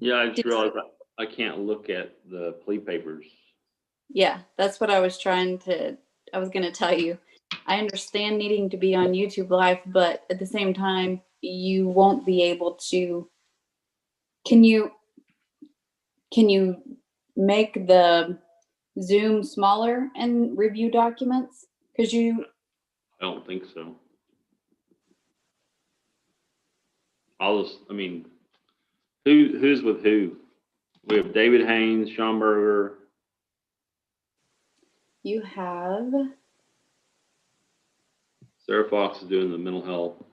Yeah, I just realized I can't look at the plea papers. Yeah, that's what I was going to tell you. I understand needing to be on YouTube Live, but at the same time, you won't be able to. Can you make the Zoom smaller and review documents? Because I don't think so. I mean, who's with who? We have David Haynes, Schomburger. You have. Sarah Fox is doing the mental health.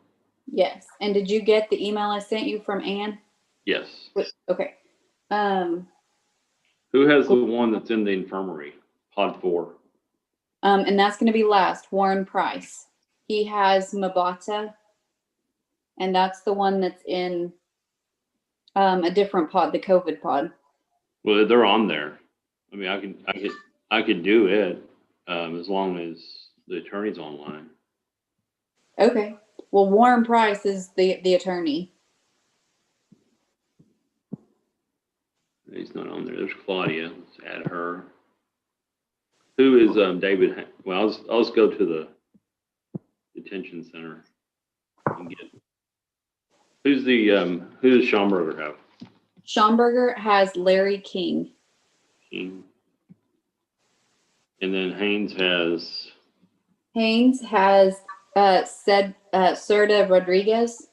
Yes. And did you get the email I sent you from Ann? Yes. Okay. Who has the one that's in the infirmary? Pod 4. And that's going to be last, Warren Price. He has Mabata, and that's the one that's in a different pod, the COVID pod. Well, they're on there. I mean, I could do it as long as the attorney's online. Okay. Well, Warren Price is the attorney. He's not on there. There's Claudia. Let's add her. Who is David? Well, I'll just go to the detention center and get. Who does Schomburger have? Schomburger has Larry King. King. And then Haynes has. Serta Rodriguez.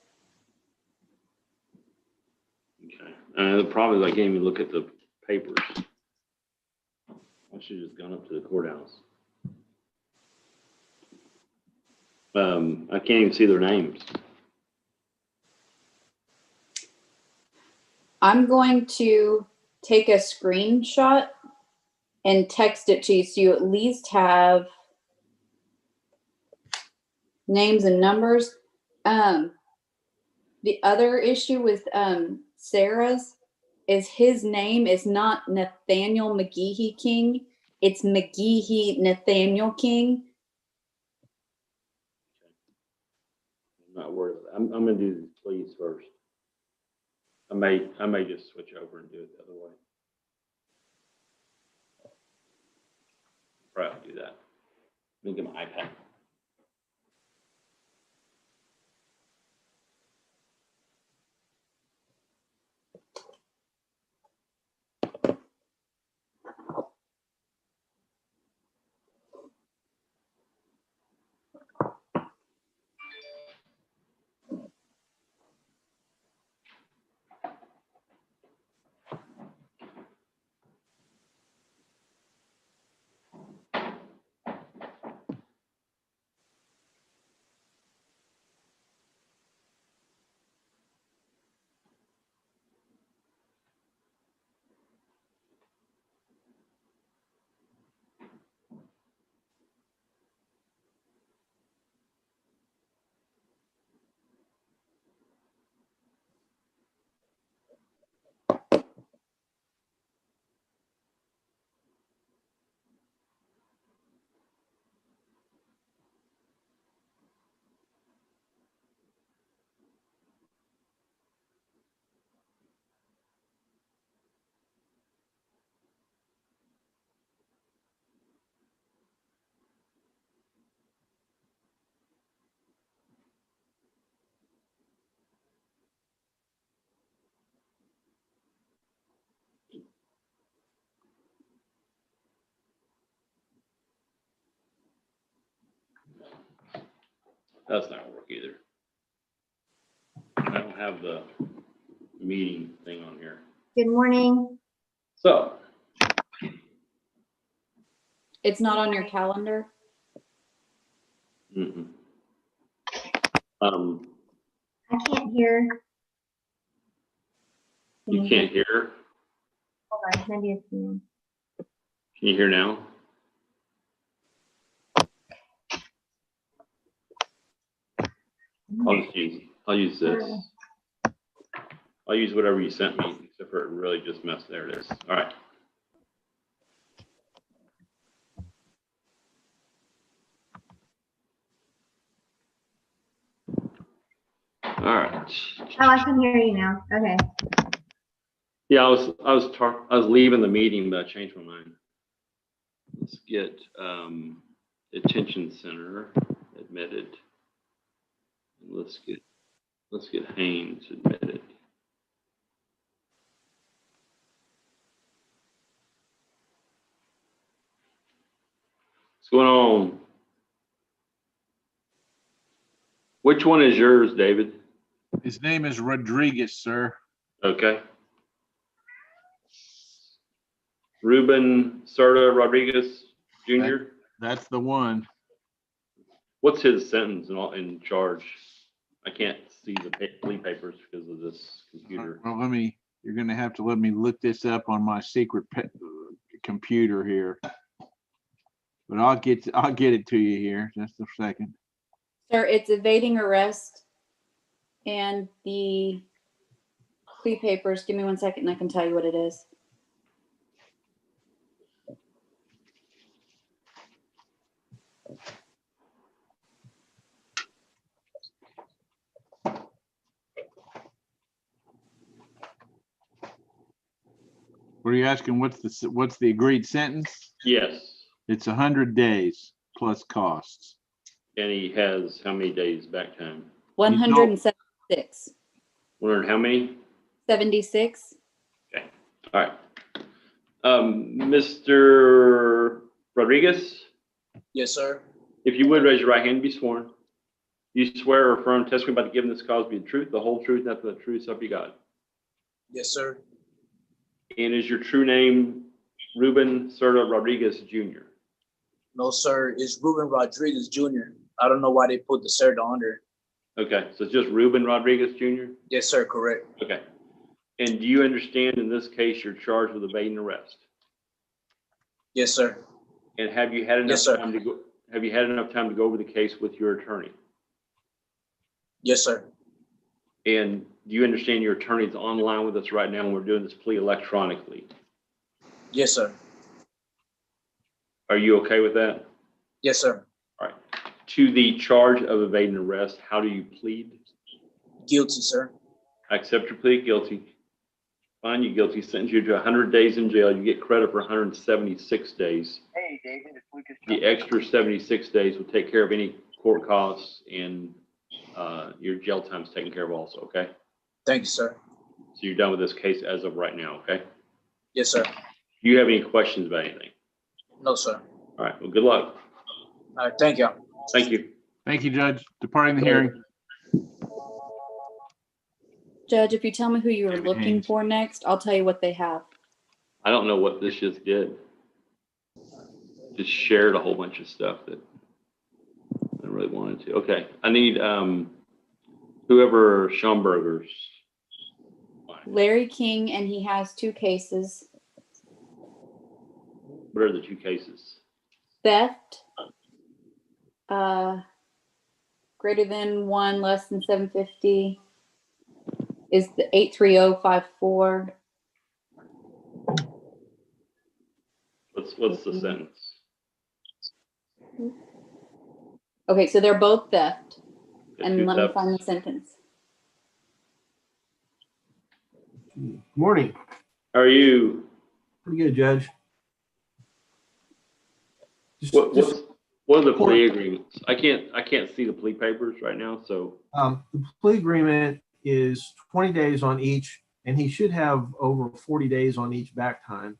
Okay. The problem is I can't even look at the papers. I should have just gone up to the courthouse. I can't even see their names. I'm going to take a screenshot and text it to you so you at least have names and numbers. The other issue with Sarah's is his name is not Nathaniel McGehee King. It's McGehee Nathaniel King. I'm not worried about that. I'm going to do these pleas first. I may just switch over and do it the other way. Probably do that. Let me get my iPad. That's not gonna work either. I don't have the meeting thing on here. Good morning. So. It's not on your calendar? Mm-mm. I can't hear. You can't hear? Hold on, maybe it's me. Can you hear now? I'll use this. I'll use whatever you sent me, except for it really just messed. There it is. All right. All right. Oh, I can hear you now. Okay. Yeah, I was leaving the meeting, but I changed my mind. Let's get detention center admitted. Let's get Haynes admitted. What's going on? Which one is yours, David? His name is Rodriguez, sir. Okay. Ruben Serta Rodriguez Jr. That's the one. What's his sentence in charge? I can't see the plea papers because of this computer. Well, you're going to have to let me look this up on my secret computer here. But I'll get it to you here. Just a second. Sir, it's evading arrest and the plea papers. Give me 1 second and I can tell you what it is. What are you asking? What's the agreed sentence? Yes. It's 100 days plus costs. And he has how many days back time? 176. Wondering how many? 76. Okay. All right. Mr. Rodriguez, Yes, sir. if you would raise your right hand and be sworn. You swear or affirm testimony about the giving this cause be the truth, the whole truth, nothing but the truth, so help you God. Yes, sir. And is your true name Ruben Serta Rodriguez Jr.? No, sir. It's Ruben Rodriguez Jr. I don't know why they put the sir under. Okay, so it's just Ruben Rodriguez Jr.? Yes, sir. Correct. Okay. And do you understand in this case you're charged with evading arrest? Yes, sir. And have you had enough Yes, sir. time to go? Have you had enough time to go over the case with your attorney? Yes, sir. And do you understand your attorney's online with us right now and we're doing this plea electronically? Yes, sir. Are you okay with that? Yes, sir. All right. To the charge of evading arrest, how do you plead? Guilty, sir. I accept your plea guilty. Find you guilty, sentence you to 100 days in jail. You get credit for 176 days. Hey, David, it's Lucas. The extra 76 days will take care of any court costs and your jail time's taken care of also, okay? Thank you, sir. So you're done with this case as of right now, okay? Yes, sir. Do you have any questions about anything? No, sir. All right, well, good luck. All right. Thank you. Thank you. Thank you, Judge. Departing the hearing. Judge, if you tell me who you were David looking Haynes. for next, I'll tell you what they have. I don't know what this just did. Just shared a whole bunch of stuff that I really wanted to. Okay, I need whoever Schomburger's. Larry King, and he has 2 cases. What are the 2 cases? Theft, greater than 1, less than 750 is the 83054. What's the sentence? Okay, so they're both theft. The And 2 let me thefts. find the sentence. Morning. How are you? Pretty good, Judge. Just, What are the plea agreements? I can't see the plea papers right now, so. the plea agreement is 20 days on each, and he should have over 40 days on each back time.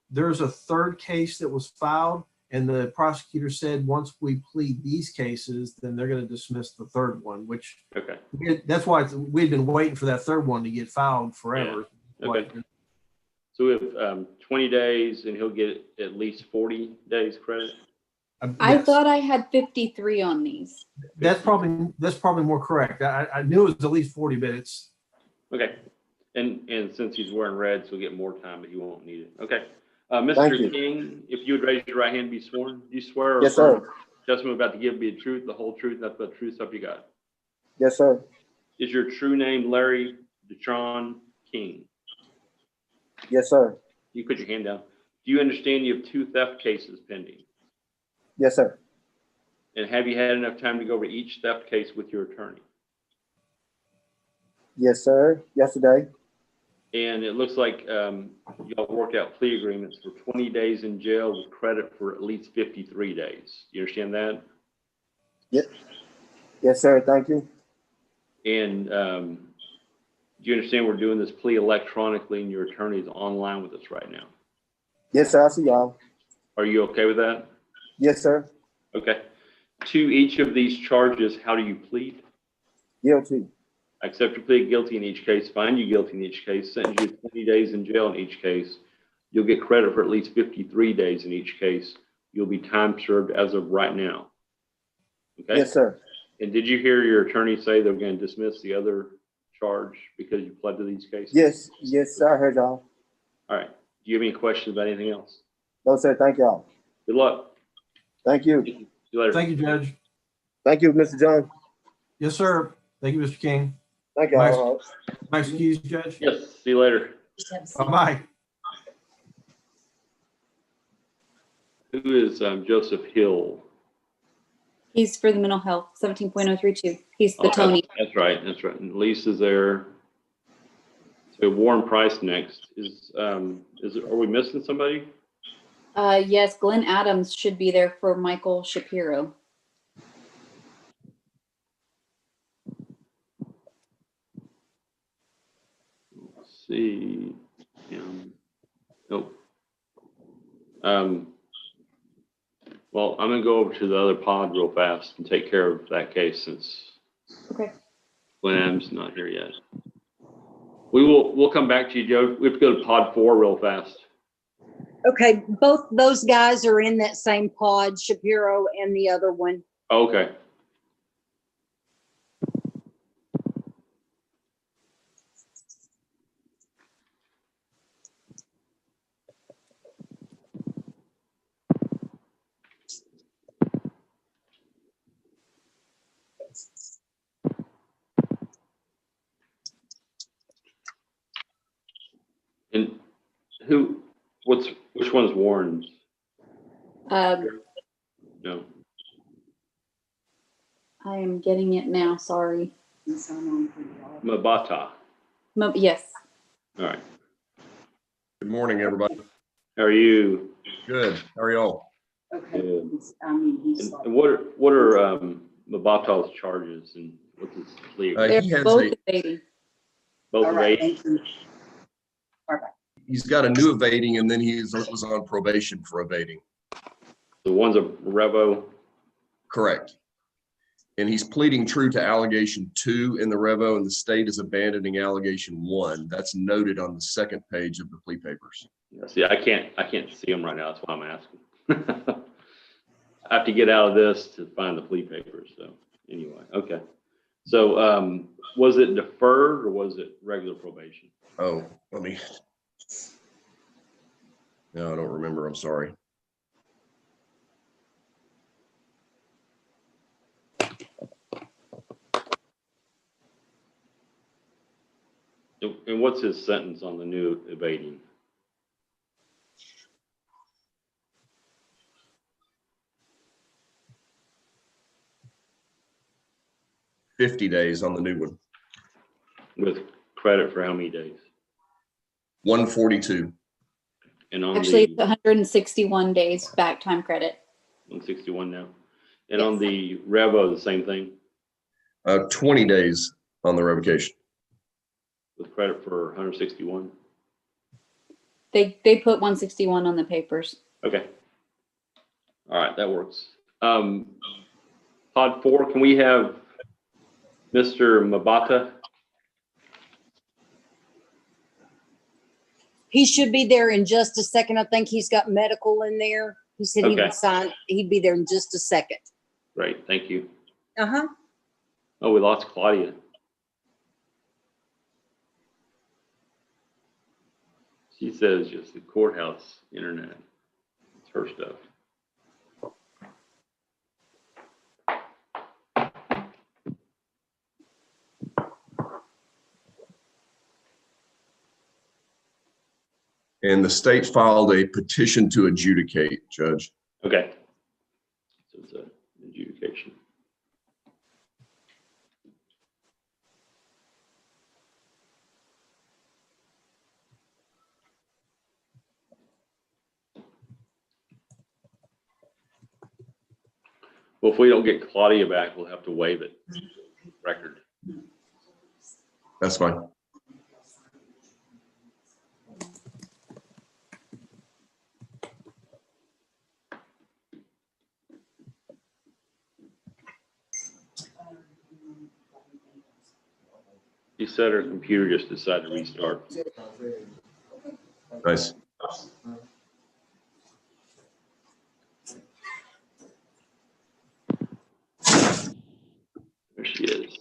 There's a third case that was filed, and the prosecutor said once we plead these cases, then they're going to dismiss the third one, which Okay. that's why we'd been waiting for that third one to get filed forever. Yeah. Okay. So we have 20 days, and he'll get at least 40 days credit. I thought I had 53 on these. That's probably more correct. I knew it was at least 40, but it's Okay. And since he's wearing red, so he'll get more time, but he won't need it. Okay. Thank Mr. you. King, if you would raise your right hand and be sworn, do you swear or Yes, affirm sir. testimony about to give be the truth, the whole truth, nothing but the truth, so help you God? Yes, sir. Is your true name Larry Detron King? Yes, sir. You put your hand down. Do you understand you have 2 theft cases pending? Yes, sir. And have you had enough time to go over each theft case with your attorney? Yes, sir. Yesterday. And it looks like y'all worked out plea agreements for 20 days in jail with credit for at least 53 days. You understand that? Yes, sir. Thank you. And do you understand we're doing this plea electronically and your attorney's online with us right now? Yes, sir. I see y'all. Are you okay with that? Yes, sir. Okay. To each of these charges, how do you plead? Guilty. I accept your plea guilty in each case, find you guilty in each case, sentence you to 20 days in jail in each case. You'll get credit for at least 53 days in each case. You'll be time served as of right now. Okay? Yes, sir. And did you hear your attorney say they're going to dismiss the other charge because you pled to these cases? Yes. Yes, sir. I heard y'all. All right. Do you have any questions about anything else? No, sir. Thank y'all. Good luck. Thank you. See you later. Thank you, Judge. Thank you, Mr. John. Yes, sir. Thank you, Mr. King. Thank Nice. y'all. My excuse, Judge. Yes. See you later. Bye-bye. Who is Joseph Hill? He's for the mental health, 17.032. He's the Oh, Tony. That's right. That's right. And Lisa's there. So Warren Price next. Are we missing somebody? Yes, Glenn Adams should be there for Michael Shapiro. Let's see. Nope. Well, I'm gonna go over to the other pod real fast and take care of that case since Okay. Glenn Adams is not here yet. We'll come back to you, Joe. We have to go to pod 4 real fast. Okay, both those guys are in that same pod, Shapiro and the other one. Oh, okay. And which one's Warren's? No. I am getting it now. Sorry. Mabata. Yes. All right. Good morning, everybody. How are you? Good. How are y'all? Good. And what are Mabata's charges and what's his plea? He They're has both evading. Both All of right, eight? thank you. He's got a new evading, and then he was on probation for evading. The one's a revo. Correct. And he's pleading true to allegation 2 in the revo, and the state is abandoning allegation 1. That's noted on the second page of the plea papers. Yeah, see, I can't see them right now. That's why I'm asking. I have to get out of this to find the plea papers. So anyway, okay. So was it deferred or was it regular probation? Oh, no, I don't remember. I'm sorry. And what's his sentence on the new evading? $50 days on the new one. With credit for how many days? 142. And on Actually, it's the 161 days back time credit. 161 now. And on the revo, the same thing 20 days on the revocation. with credit for 161. They put 161 on the papers. Okay. All right, that works. Pod 4, can we have Mr. Mabata? He should be there in just a second. I think he's got medical in there. He said he Okay. would sign. He'd be there in just a second. Great, thank you. Uh-huh. Oh, we lost Claudia. She says just the courthouse internet. It's her stuff. And the state filed a petition to adjudicate, Judge. Okay. So it's an adjudication. Well, if we don't get Claudia back, we'll have to waive it. Record. That's fine. She said her computer just decided to restart. Nice. There she is.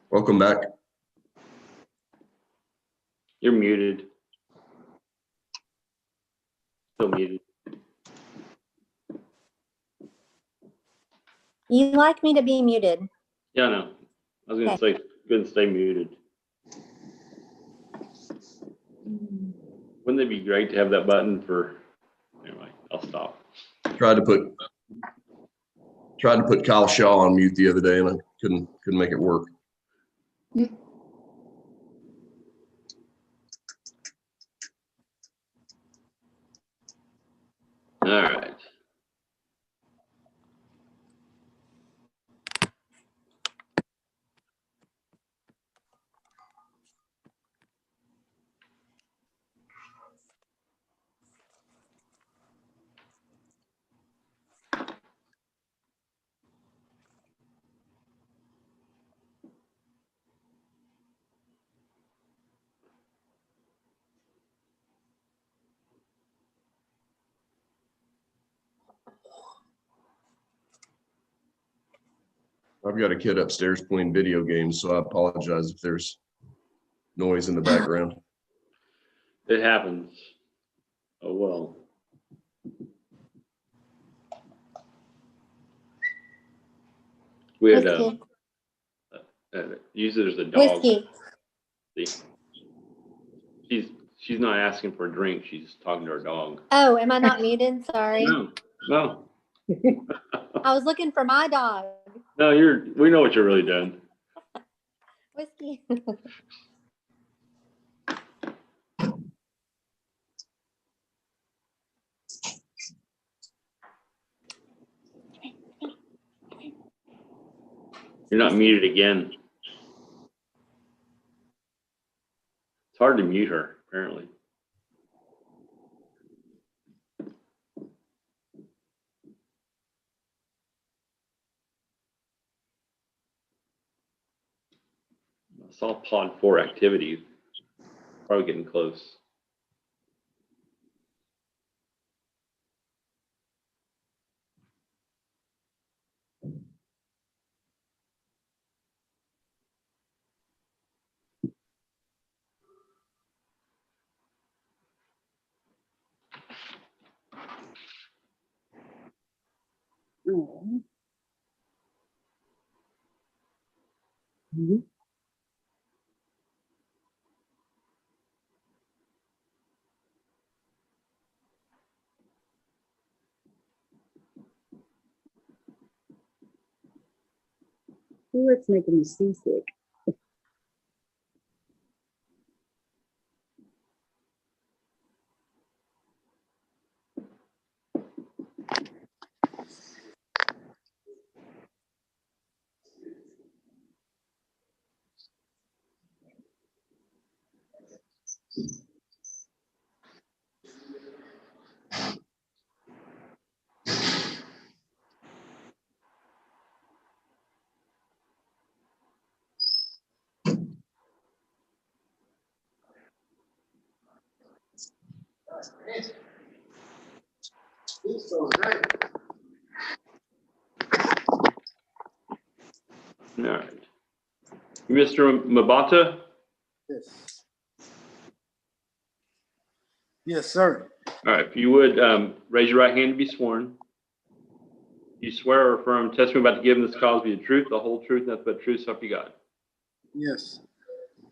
Welcome back. You're muted. Still muted. You like me to be muted? Yeah, no. I was gonna say, good, stay muted. Wouldn't it be great to have that button for? Anyway, I'll stop. Tried to put Kyle Shaw on mute the other day and I couldn't make it work. All right. I've got a kid upstairs playing video games, so I apologize if there's noise in the background. It happens. Oh, well. We had Whiskey. usually there's a dog. Whiskey. See, she's not asking for a drink. She's talking to her dog. Oh, am I not muted? Sorry. No. I was looking for my dog. No, we know what you're really doing. Whiskey. You're not muted again. It's hard to mute her, apparently. I saw pod 4 activity. Probably getting close. Ooh, it's making me seasick. All right. Mr. Mabata? Yes. Yes, sir. All right, if you would, raise your right hand to be sworn. You swear or affirm testimony about to give in this cause be the truth, the whole truth, nothing but the truth, so help you God. Yes.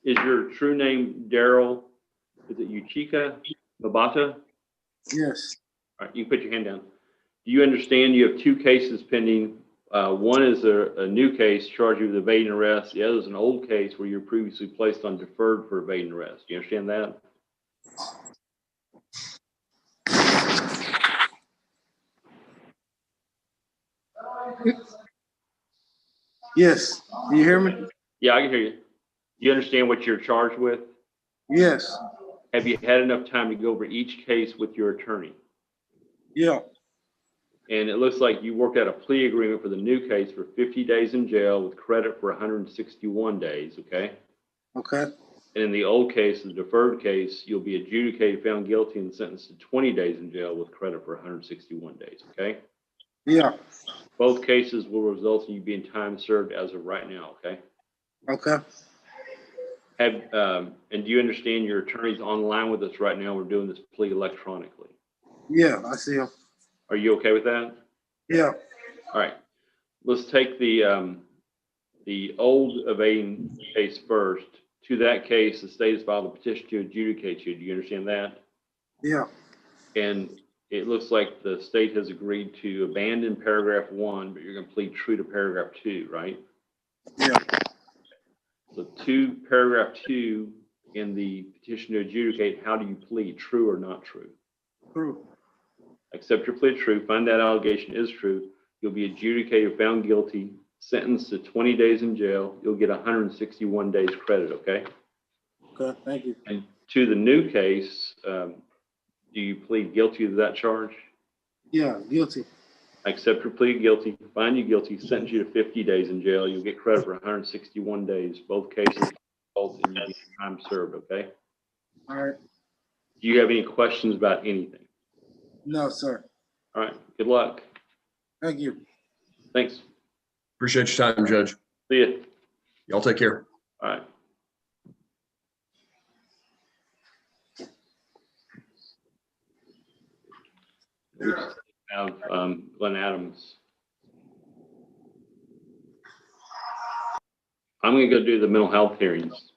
Is your true name Daryl? Is it Uchika Mabata? Yes. All right, you can put your hand down. Do you understand you have two cases pending One is a new case charged you with evading arrest. The other is an old case where you were previously placed on deferred for evading arrest. Do you understand that? Yes. Do you hear me? Yeah, I can hear you. Do you understand what you're charged with? Yes. Have you had enough time to go over each case with your attorney? Yeah. And it looks like you worked out a plea agreement for the new case for 50 days in jail with credit for 161 days, okay? Okay. And in the old case, the deferred case, you'll be adjudicated, found guilty, and sentenced to 20 days in jail with credit for 161 days, okay? Yeah. Both cases will result in you being time served as of right now, okay? Okay. And do you understand your attorney's online with us right now? We're doing this plea electronically. Yeah, I see him. Are you okay with that? Yeah. All right. Let's take the old evading case first. To that case, the state has filed a petition to adjudicate you. Do you understand that? Yeah. And it looks like the state has agreed to abandon paragraph 1, but you're going to plead true to paragraph 2, right? Yeah. So to paragraph 2 in the petition to adjudicate, how do you plead, true or not true? True. Accept your plea true, find that allegation is true. You'll be adjudicated, found guilty, sentenced to 20 days in jail. You'll get 161 days credit, okay? Okay. Thank you. And to the new case, do you plead guilty to that charge? Yeah. Guilty. Accept your plea guilty, find you guilty, sentence you to 50 days in jail. You'll get credit for 161 days. Both cases result in you being time served, okay? All right. Do you have any questions about anything? No, sir. All right, good luck. Thank you. Thanks. Appreciate your time, Judge. See ya. Y'all take care. All right. We have Glenn Adams. I'm going to go do the mental health hearings.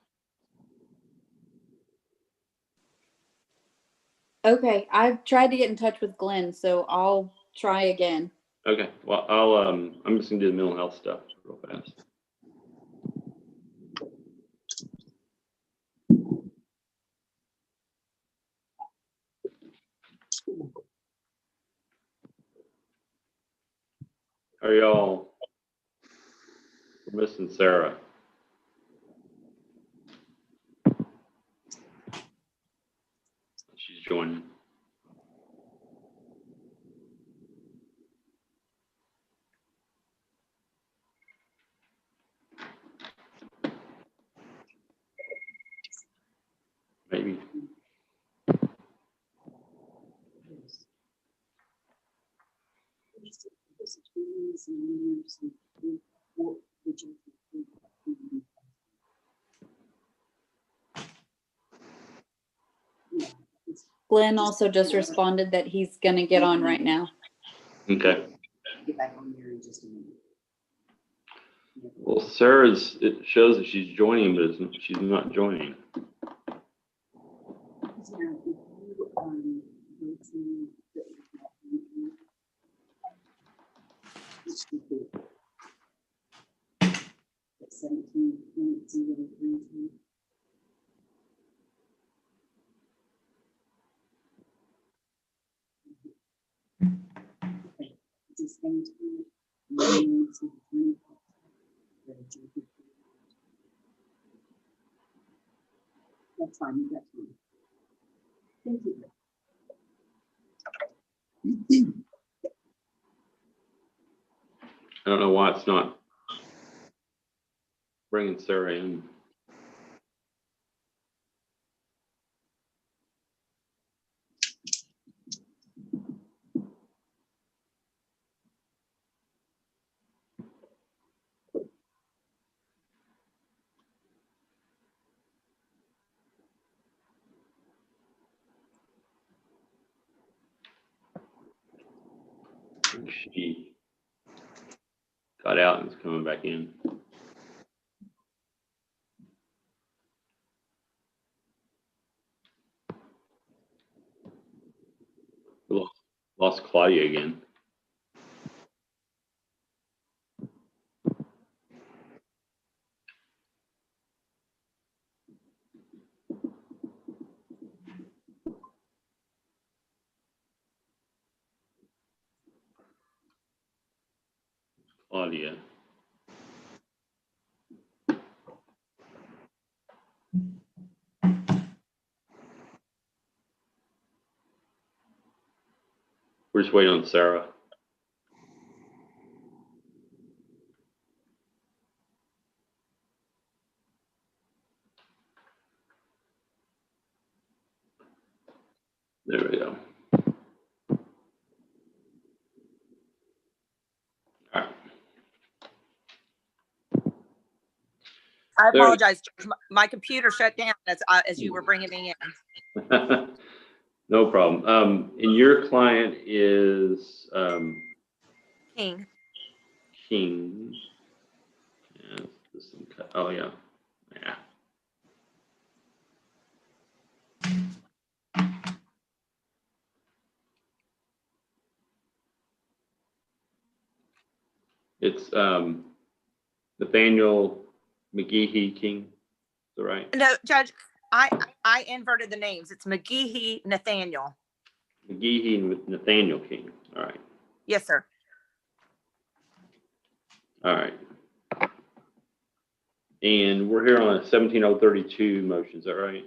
Okay, I've tried to get in touch with Glenn, so I'll try again. Okay, well, I'm just going to do the mental health stuff real fast. Are y'all, we're missing Sarah. She's joining. Maybe. Glenn also just responded that he's going to get on right now. Okay. Well, Sarah's, it shows that she's joining, but she's not joining. That's fine, you got time. Thank you. I don't know why it's not bringing Sarah in. She got out and is coming back in. We lost Claudia again. Claudia. We're just waiting on Sarah. There we go. All right. I There- apologize. George. My computer shut down as you were bringing me in. No problem. And your client is King. King. Yeah, this one oh yeah. Yeah. It's Nathaniel McGehee King. Is that right? No, Judge, I inverted the names. It's McGehee Nathaniel. McGehee Nathaniel King. All right. Yes, sir. All right. And we're here on a 17032 motion. Is that right?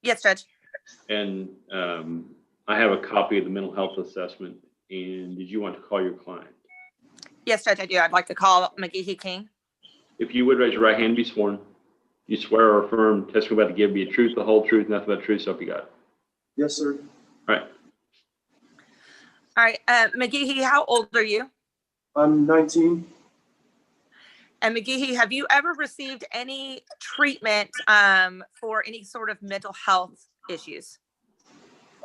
Yes, Judge. And I have a copy of the mental health assessment. And did you want to call your client? Yes, Judge, I do. I'd like to call McGehee King. If you would raise your right hand and be sworn. You swear or affirm testimony about to give be the truth, the whole truth, nothing but the truth, so help you God. Yes, sir. All right. All right. McGehee, how old are you? I'm 19. And McGehee, have you ever received any treatment for any sort of mental health issues?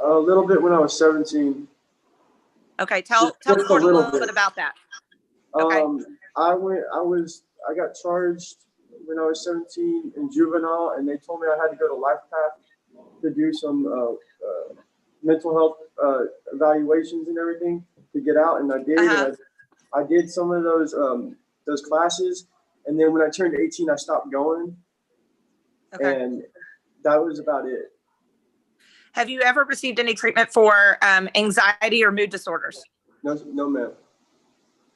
A little bit when I was 17. Okay, tell Just the a court a little little bit. bit about that. Okay. I got charged when I was 17 in juvenile, and they told me I had to go to Life Path to do some mental health evaluations and everything to get out, and I did. Uh-huh. I did some of those classes, and then when I turned 18, I stopped going, Okay. and that was about it. Have you ever received any treatment for anxiety or mood disorders? No, ma'am.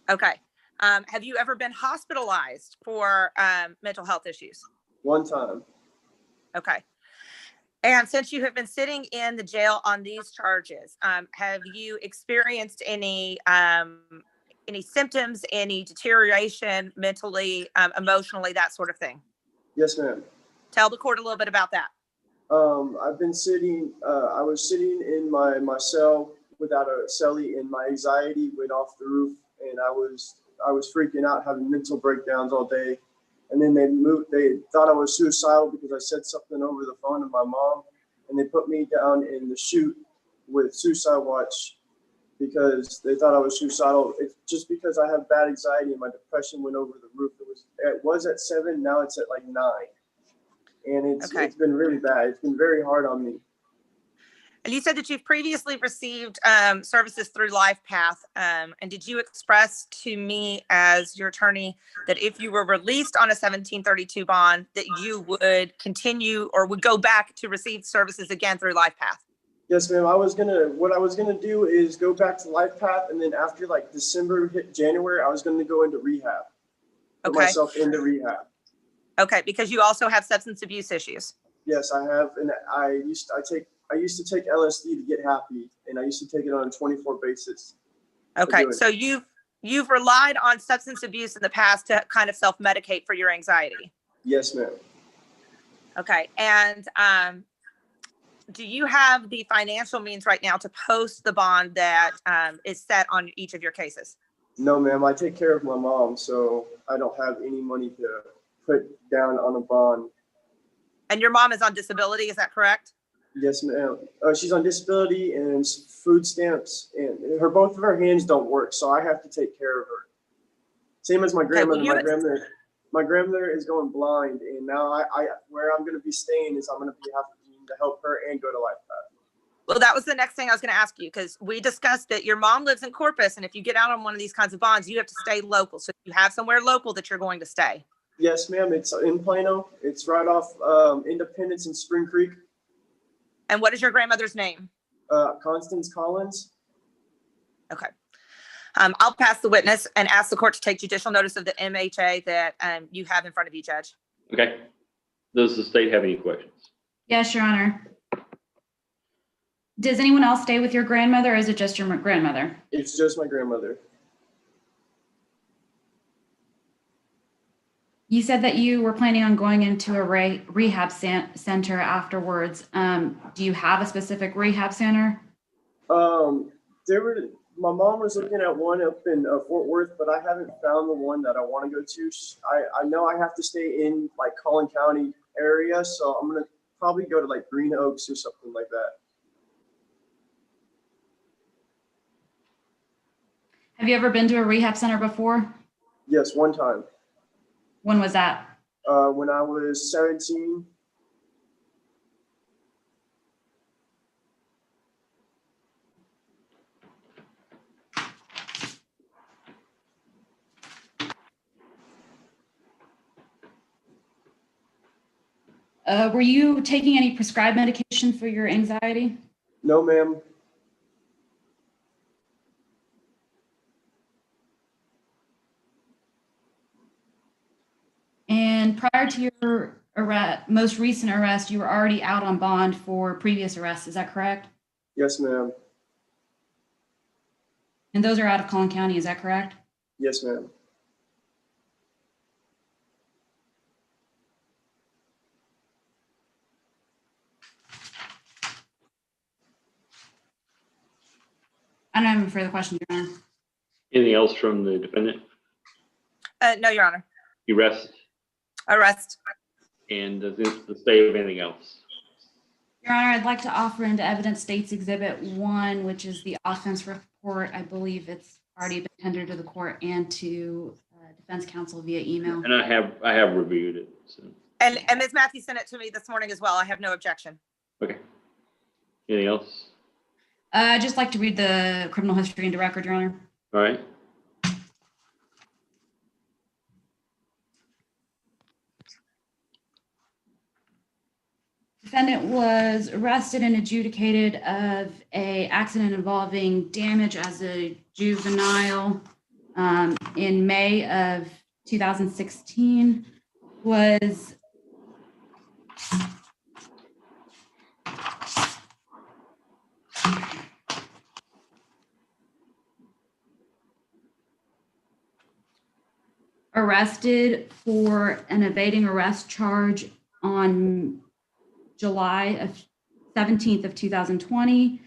Okay. Have you ever been hospitalized for mental health issues? One time. Okay. And since you have been sitting in the jail on these charges, have you experienced any symptoms, any deterioration mentally, emotionally, that sort of thing? Yes, ma'am. Tell the court a little bit about that. I've been sitting, I was sitting in my cell without a cellie, and my anxiety went off the roof, and I was freaking out, having mental breakdowns all day. And then they thought I was suicidal because I said something over the phone to my mom, and they put me down in the chute with suicide watch because they thought I was suicidal. It's just because I have bad anxiety and my depression went over the roof. It was at 7, now it's at like 9. And it's been really bad. It's been very hard on me. And you said that you've previously received services through LifePath. And did you express to me as your attorney that if you were released on a 1732 bond, that you would continue or would go back to receive services again through LifePath? Yes, ma'am. What I was gonna do is go back to LifePath, and then after like December hit January, I was gonna go into rehab. Put myself into rehab. Okay, because you also have substance abuse issues. Yes, I have, and I used to take LSD to get happy, and I used to take it on a 24 basis. Okay, so you've relied on substance abuse in the past to kind of self-medicate for your anxiety. Yes, ma'am. Okay, and do you have the financial means right now to post the bond that is set on each of your cases? No, ma'am. I take care of my mom, so I don't have any money to put down on a bond. And your mom is on disability, is that correct? Yes, ma'am. She's on disability and food stamps, and both of her hands don't work, so I have to take care of her. Same as my grandmother. My grandmother is going blind, and now where I'm going to be staying is I'm going to be having to help her and go to LifePath. Well, that was the next thing I was going to ask you, because we discussed that your mom lives in Corpus, and if you get out on one of these kinds of bonds, you have to stay local. So you have somewhere local that you're going to stay. Yes, ma'am. It's in Plano. It's right off Independence and Spring Creek. And what is your grandmother's name? Constance Collins. Okay. I'll pass the witness and ask the court to take judicial notice of the MHA that you have in front of you, Judge. Okay. Does the state have any questions? Yes, Your Honor. Does anyone else stay with your grandmother, or is it just your grandmother? It's just my grandmother. You said that you were planning on going into a rehab center afterwards. Do you have a specific rehab center? My mom was looking at one up in Fort Worth, but I haven't found the one that I want to go to. I know I have to stay in like Collin County area, so I'm gonna probably go to like Green Oaks or something like that. Have you ever been to a rehab center before? Yes, one time. When was that? When I was 17. Were you taking any prescribed medication for your anxiety? No, ma'am. And prior to your most recent arrest, you were already out on bond for previous arrests. Is that correct? Yes, ma'am. And those are out of Collin County. Is that correct? Yes, ma'am. I don't have any further questions, Your Honor. Anything else from the defendant? No, Your Honor. You rest. Arrest. And does the state have anything else? Your Honor, I'd like to offer into evidence State's Exhibit 1, which is the offense report. I believe it's already been tendered to the court and to defense counsel via email. And I have reviewed it. So. And Ms. Matthews sent it to me this morning as well. I have no objection. Okay. Anything else? I'd just like to read the criminal history into record, Your Honor. All right. Defendant was arrested and adjudicated of a accident involving damage as a juvenile in May of 2016. Was arrested for an evading arrest charge on July 17th of 2020,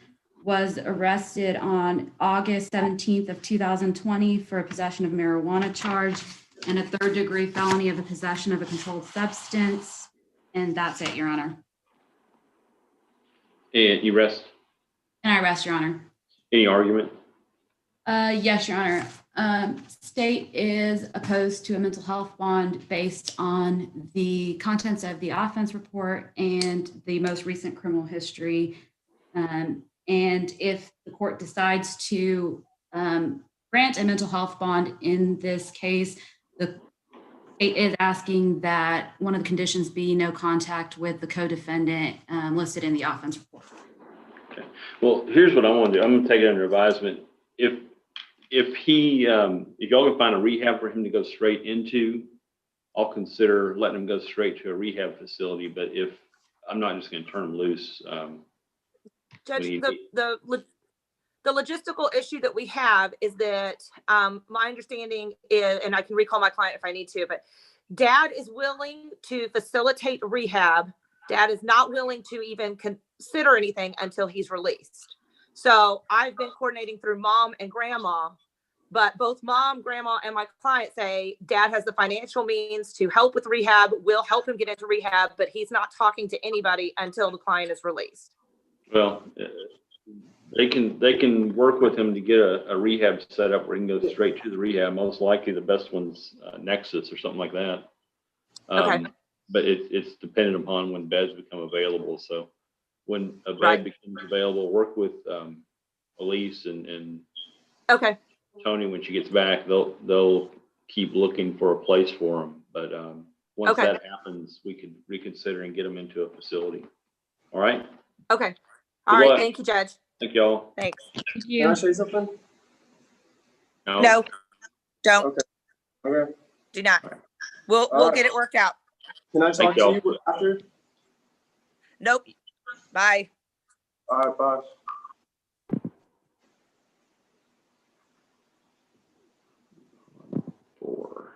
was arrested on August 17th of 2020 for a possession of marijuana charge and a third-degree felony of the possession of a controlled substance. And that's it, Your Honor. And you rest? And I rest, Your Honor. Any argument? Yes, Your Honor. State is opposed to a mental health bond based on the contents of the offense report and the most recent criminal history. And if the court decides to grant a mental health bond in this case, the state is asking that one of the conditions be no contact with the co-defendant listed in the offense report. Okay. Well, here's what I want to do. I'm going to take it under advisement. If y'all can find a rehab for him to go straight into, I'll consider letting him go straight to a rehab facility. But if I'm not just going to turn him loose. Judge, the logistical issue that we have is that my understanding is, and I can recall my client if I need to, but Dad is willing to facilitate rehab. Dad is not willing to even consider anything until he's released. So I've been coordinating through Mom and Grandma, but both Mom, Grandma, and my client say Dad has the financial means to help with rehab, will help him get into rehab, but he's not talking to anybody until the client is released. Well, they can work with him to get a rehab set up where he can go straight to the rehab. Most likely the best one's Nexus or something like that. Okay. But it's dependent upon when beds become available. So when a bed becomes available, work with Elise and okay. Tony when she gets back. They'll keep looking for a place for him. But once that happens, we could reconsider and get them into a facility. All right. Okay. Good All right. luck. Thank you, Judge. Thank y'all. Thanks. Thank Can you. I say something? No, don't, Okay. Okay. do not. All right. We'll All right. get it worked out. Can I Thank talk to y'all. you after? Nope. Bye. All right, bye. Four.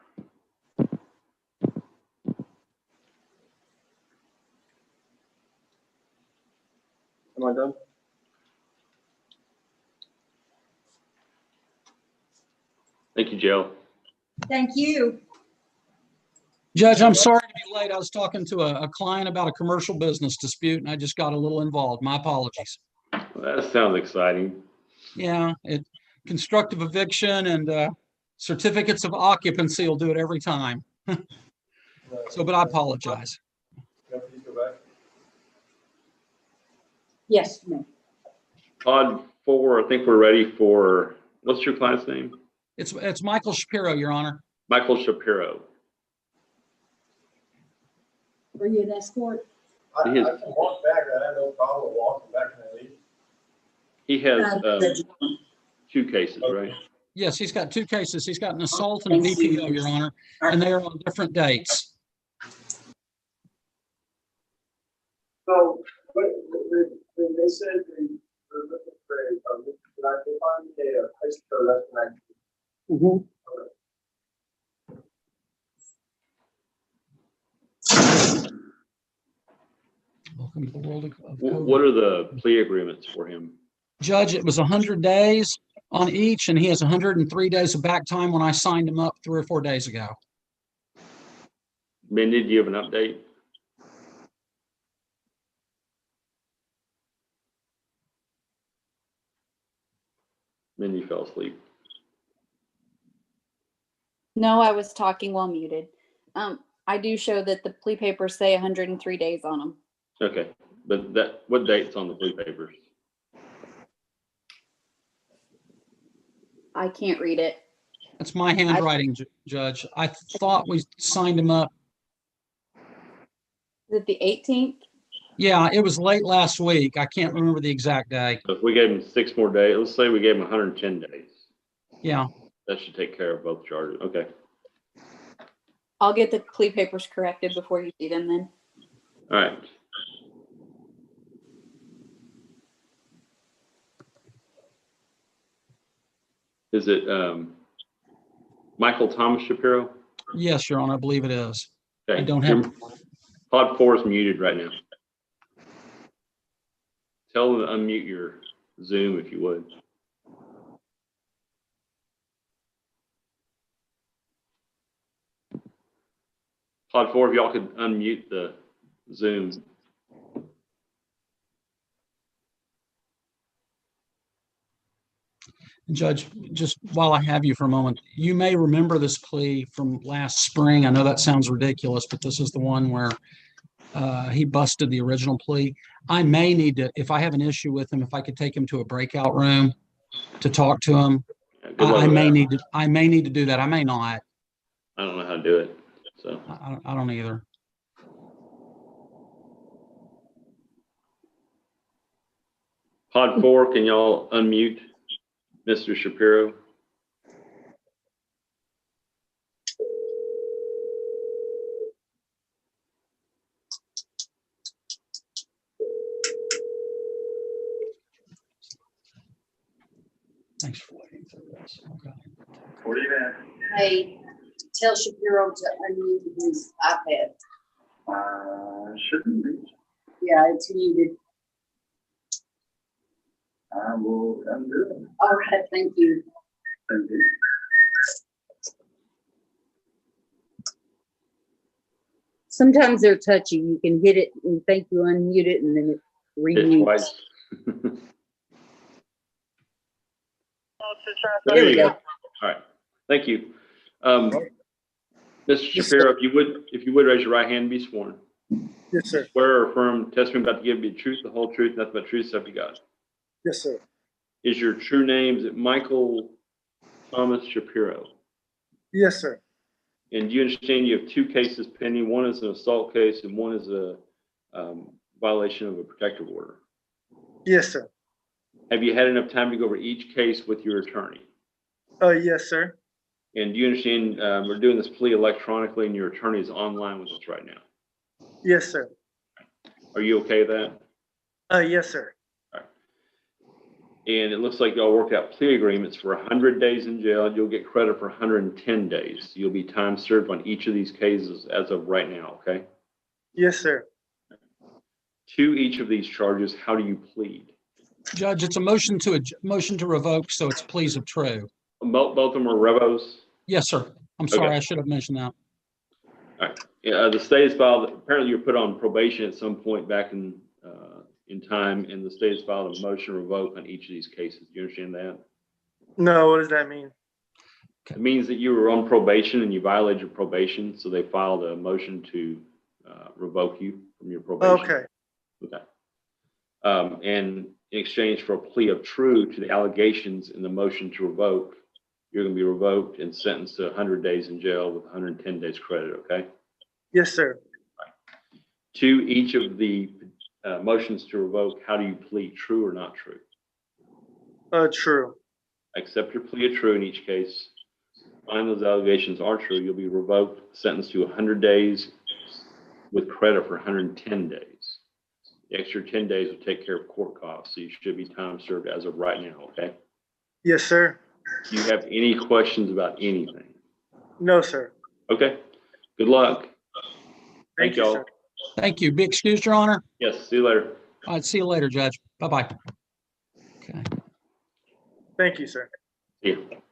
Am I done? Thank you, Jill. Thank you. Judge, I'm sorry to be late. I was talking to a client about a commercial business dispute and I just got a little involved. My apologies. Well, that sounds exciting. Yeah, constructive eviction and certificates of occupancy will do it every time. So, but I apologize. Can I please go back? Yes, ma'am. Pod 4, I think we're ready for, what's your client's name? It's Michael Shapiro, Your Honor. Michael Shapiro. Are you an escort? I He is- can walk back. I have no problem walking back. Can I leave? He has 2 cases, right? Yes, he's got 2 cases. He's got an assault and a BPO, Your Honor, and they are on different dates. So, when they said they're looking for did I find a place to go? That's Mhm. Welcome to the world of What COVID. are the plea agreements for him? Judge, it was 100 days on each, and he has 103 days of back time when I signed him up 3 or 4 days ago. Mindy, do you have an update? Mindy fell asleep. No, I was talking while muted. I do show that the plea papers say 103 days on them. Okay, but what date's on the plea papers? I can't read it. That's my handwriting, Judge. I thought we signed him up. Is it the 18th? Yeah, it was late last week. I can't remember the exact day. So if we gave him 6 more days, let's say we gave him 110 days. Yeah. That should take care of both charges. Okay. I'll get the plea papers corrected before you see them then. All right. Is it Michael Thomas Shapiro? Yes, Your Honor, I believe it is. Okay. I don't have. Pod 4 is muted right now. Tell them to unmute your Zoom if you would. Pod 4, if y'all could unmute the Zoom. Judge, just while I have you for a moment, you may remember this plea from last spring. I know that sounds ridiculous, but this is the one where he busted the original plea. I may need to, if I have an issue with him, if I could take him to a breakout room to talk to him. I may need to do that. I may not. I don't know how to do it, so. I don't either. Pod 4, can y'all unmute Mr. Shapiro? Thanks for waiting for this. Okay. What do you mean? Hey, tell Shapiro to unmute his iPad. Shouldn't be. Yeah, it's muted. I will undo it. All right, thank you. Thank you. Sometimes they're touchy. You can hit it and think you unmute it and then it Hit remutes. twice. There we go. All right, thank you. Mr. Shapiro, if you would raise your right hand and be sworn. Yes, sir. Swear or affirm testimony about to give you the truth, the whole truth, nothing but truth, so help you God. Yes, sir. Is your true name, is it Michael Thomas Shapiro? Yes, sir. And do you understand you have 2 cases pending? One is an assault case and one is a violation of a protective order. Yes, sir. Have you had enough time to go over each case with your attorney? Yes, sir. And do you understand, we're doing this plea electronically and your attorney is online with us right now? Yes, sir. Are you okay with that? Yes, sir. And it looks like y'all worked out plea agreements for 100 days in jail, and you'll get credit for 110 days. You'll be time served on each of these cases as of right now, okay? Yes, sir. To each of these charges, how do you plead? Judge, it's a motion to revoke, so it's pleas of true. Both of them are revos? Yes, sir. I'm sorry, Okay. I should have mentioned that. All right. Yeah, the state has filed, apparently you were put on probation at some point back in time, and the state has filed a motion to revoke on each of these cases. Do you understand that? No, what does that mean? It means that you were on probation and you violated your probation, so they filed a motion to revoke you from your probation. Okay. Okay. And in exchange for a plea of true to the allegations in the motion to revoke, you're going to be revoked and sentenced to 100 days in jail with 110 days credit, okay? Yes, sir. To each of the motions to revoke, how do you plead, true or not true? True. Accept your plea of true in each case. Find those allegations are true, you'll be revoked, sentenced to 100 days with credit for 110 days. The extra 10 days will take care of court costs, so you should be time served as of right now, okay? Yes, sir. Do you have any questions about anything? No, sir. Okay, good luck. Thank you, y'all. sir. Thank you. Be excused, Your Honor. Yes, see you later. All right, see you later, Judge. Bye-bye. Okay. Thank you, sir. See you.